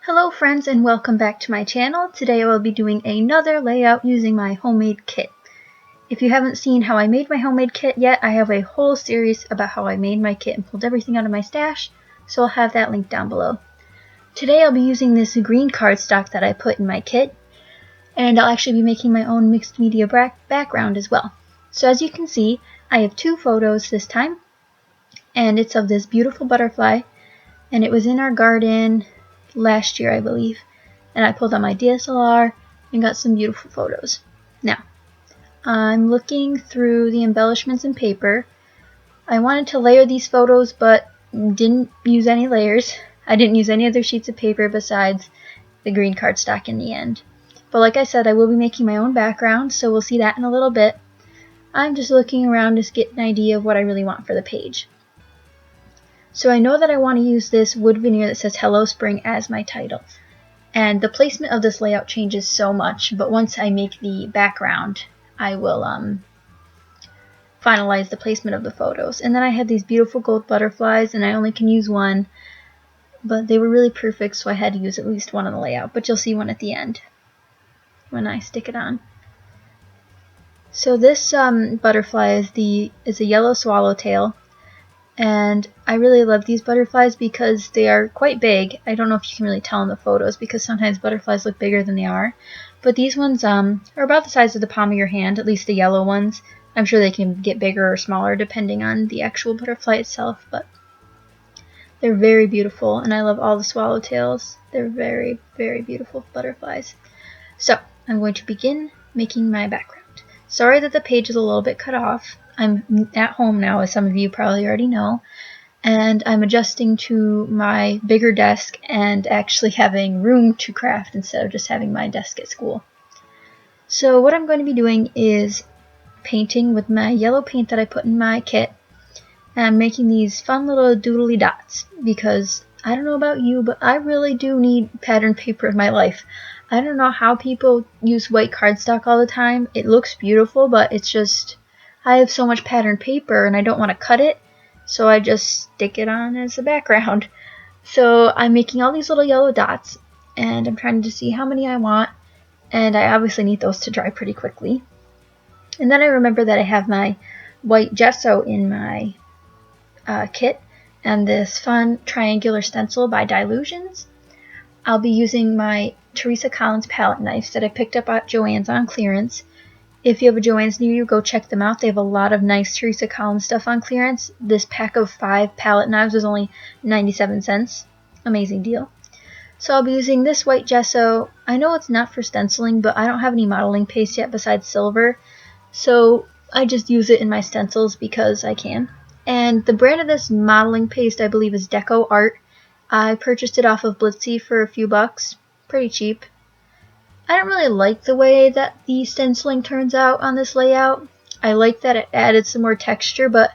Hello friends and welcome back to my channel. Today I will be doing another layout using my homemade kit. If you haven't seen how I made my homemade kit yet, I have a whole series about how I made my kit and pulled everything out of my stash, so I'll have that linked down below. Today I'll be using this green cardstock that I put in my kit, and I'll actually be making my own mixed media background as well. So as you can see, I have two photos this time, and it's of this beautiful butterfly, and it was in our garden last year, I believe, and I pulled out my DSLR and got some beautiful photos. Now, I'm looking through the embellishments and paper. I wanted to layer these photos, but didn't use any layers. I didn't use any other sheets of paper besides the green cardstock in the end. But like I said, I will be making my own background, so we'll see that in a little bit. I'm just looking around to get an idea of what I really want for the page. So I know that I want to use this wood veneer that says Hello Spring as my title. And the placement of this layout changes so much, but once I make the background, I will finalize the placement of the photos. And then I had these beautiful gold butterflies, and I only can use one, but they were really perfect, so I had to use at least one on the layout, but you'll see one at the end when I stick it on. So this butterfly is a yellow swallowtail. And I really love these butterflies because they are quite big. I don't know if you can really tell in the photos because sometimes butterflies look bigger than they are. But these ones are about the size of the palm of your hand, at least the yellow ones. I'm sure they can get bigger or smaller depending on the actual butterfly itself, but they're very beautiful, and I love all the swallowtails. They're very, very beautiful butterflies. So I'm going to begin making my background. Sorry that the page is a little bit cut off. I'm at home now, as some of you probably already know, and I'm adjusting to my bigger desk and actually having room to craft instead of just having my desk at school. So what I'm going to be doing is painting with my yellow paint that I put in my kit, and I'm making these fun little doodly dots because I don't know about you, but I really do need patterned paper in my life. I don't know how people use white cardstock all the time. It looks beautiful, but it's just I have so much patterned paper and I don't want to cut it, so I just stick it on as a background. So I'm making all these little yellow dots, and I'm trying to see how many I want, and I obviously need those to dry pretty quickly. And then I remember that I have my white gesso in my kit, and this fun triangular stencil by Dilutions. I'll be using my Teresa Collins palette knives that I picked up at Joann's on clearance. If you have a Joann's near you, go check them out. They have a lot of nice Teresa Collins stuff on clearance. This pack of 5 palette knives was only 97 cents. Amazing deal. So I'll be using this white gesso. I know it's not for stenciling, but I don't have any modeling paste yet besides silver, so I just use it in my stencils because I can. And the brand of this modeling paste, I believe, is Deco Art. I purchased it off of Blitsy for a few bucks. Pretty cheap. I don't really like the way that the stenciling turns out on this layout. I like that it added some more texture, but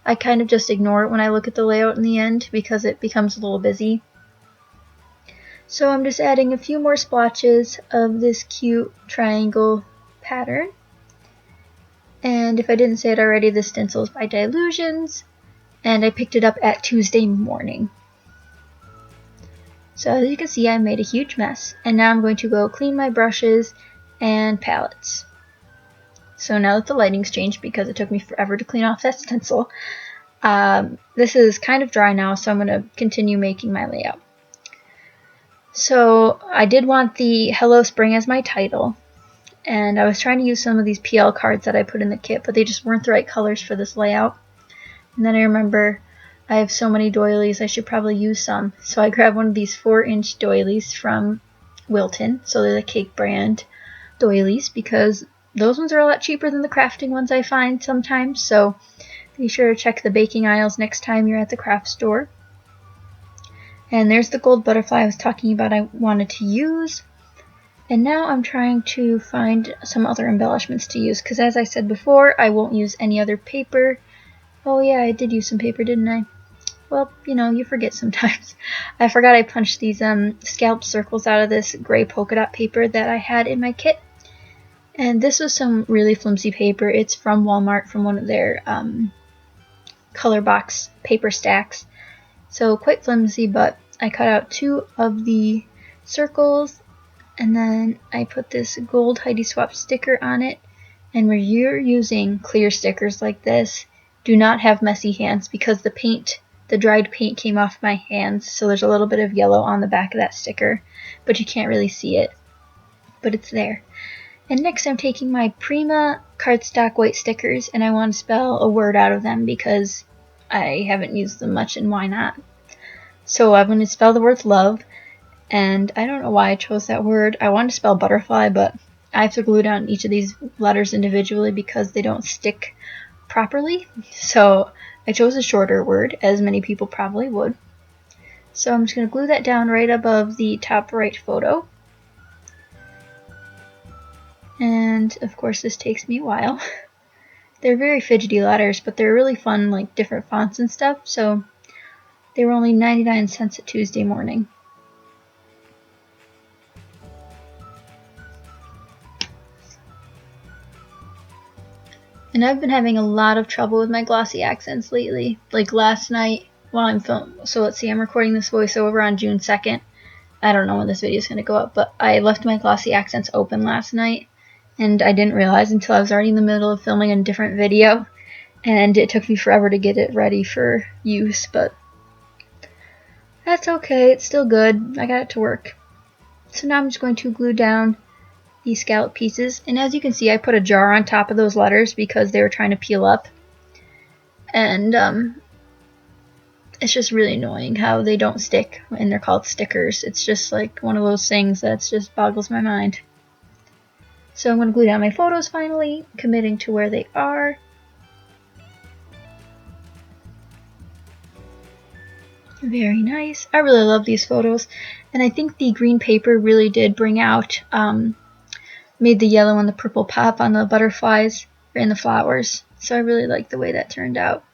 I kind of just ignore it when I look at the layout in the end because it becomes a little busy. So I'm just adding a few more splotches of this cute triangle pattern. And if I didn't say it already, this stencil is by Dilutions, and I picked it up at Tuesday morning. So as you can see, I made a huge mess, and now I'm going to go clean my brushes and palettes. So now that the lighting's changed, because it took me forever to clean off that stencil, this is kind of dry now, so I'm going to continue making my layout. So I did want the Hello Spring as my title, and I was trying to use some of these PL cards that I put in the kit, but they just weren't the right colors for this layout. And then I remember I have so many doilies, I should probably use some. So I grabbed one of these 4-inch doilies from Wilton. So they're the Cake brand doilies because those ones are a lot cheaper than the crafting ones I find sometimes. So be sure to check the baking aisles next time you're at the craft store. And there's the gold butterfly I was talking about I wanted to use. And now I'm trying to find some other embellishments to use because, as I said before, I won't use any other paper. Oh yeah, I did use some paper, didn't I? Well, you know, you forget sometimes. I forgot I punched these scalloped circles out of this gray polka dot paper that I had in my kit. And this was some really flimsy paper. It's from Walmart, from one of their color box paper stacks. So quite flimsy, but I cut out 2 of the circles, and then I put this gold Heidi Swap sticker on it. And when you're using clear stickers like this, do not have messy hands, because the dried paint came off my hands, so there's a little bit of yellow on the back of that sticker, but you can't really see it, but it's there. And next I'm taking my Prima cardstock white stickers, and I want to spell a word out of them because I haven't used them much, and why not? So I'm going to spell the word love, and I don't know why I chose that word. I wanted to spell butterfly, but I have to glue down each of these letters individually because they don't stick properly. So I chose a shorter word, as many people probably would. So I'm just going to glue that down right above the top right photo. And of course this takes me a while. They're very fidgety letters, but they're really fun, like different fonts and stuff, so they were only 99 cents at Tuesday morning. And I've been having a lot of trouble with my glossy accents lately. Like last night while I'm filming, so let's see, I'm recording this voiceover on June 2nd. I don't know when this video is going to go up, but I left my glossy accents open last night, and I didn't realize until I was already in the middle of filming a different video, and it took me forever to get it ready for use, but that's okay, it's still good. I got it to work. So now I'm just going to glue down these scallop pieces, and as you can see I put a jar on top of those letters because they were trying to peel up, and it's just really annoying how they don't stick and they're called stickers. It's just like one of those things that just boggles my mind. So I'm going to glue down my photos finally, committing to where they are. Very nice. I really love these photos, and I think the green paper really did bring out, made the yellow and the purple pop on the butterflies and the flowers. So I really like the way that turned out.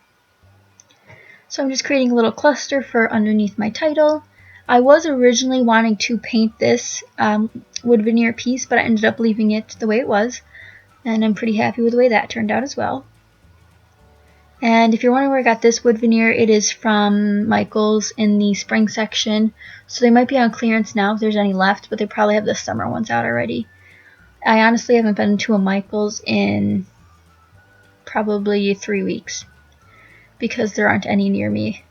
So I'm just creating a little cluster for underneath my title. I was originally wanting to paint this wood veneer piece, but I ended up leaving it the way it was, and I'm pretty happy with the way that turned out as well. And if you're wondering where I got this wood veneer, it is from Michael's in the spring section, so they might be on clearance now if there's any left, but they probably have the summer ones out already. I honestly haven't been to a Michael's in probably 3 weeks because there aren't any near me.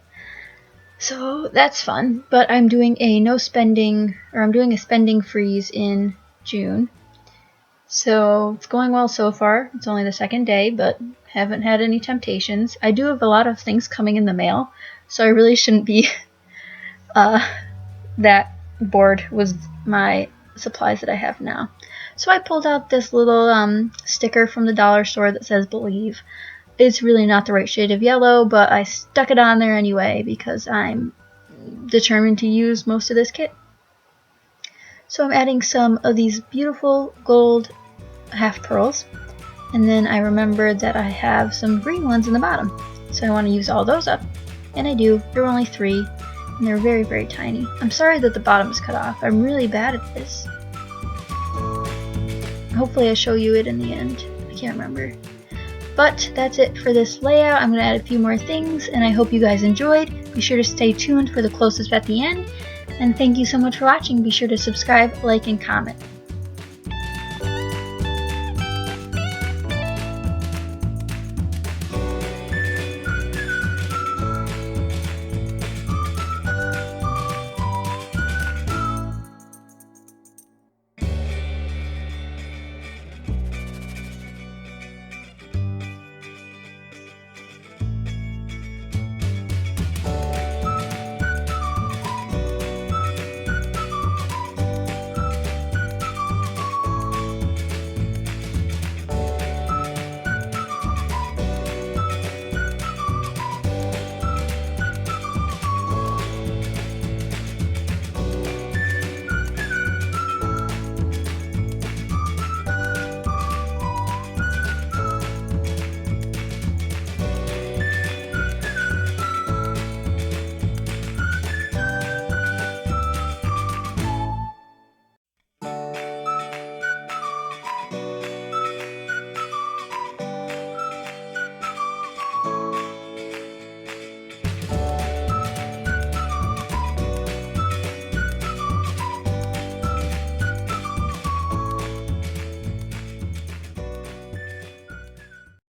So that's fun, but I'm doing a spending freeze in June. So it's going well so far. It's only the second day, but haven't had any temptations. I do have a lot of things coming in the mail, so I really shouldn't be that bored with my supplies that I have now. So I pulled out this little sticker from the dollar store that says Believe. It's really not the right shade of yellow, but I stuck it on there anyway because I'm determined to use most of this kit. So I'm adding some of these beautiful gold half pearls, and then I remembered that I have some green ones in the bottom, so I want to use all those up, and I do. There were only 3, and they're very, very tiny. I'm sorry that the bottom is cut off. I'm really bad at this. Hopefully I show you it in the end. I can't remember. But that's it for this layout. I'm going to add a few more things, and I hope you guys enjoyed. Be sure to stay tuned for the close-up at the end, and thank you so much for watching. Be sure to subscribe, like, and comment.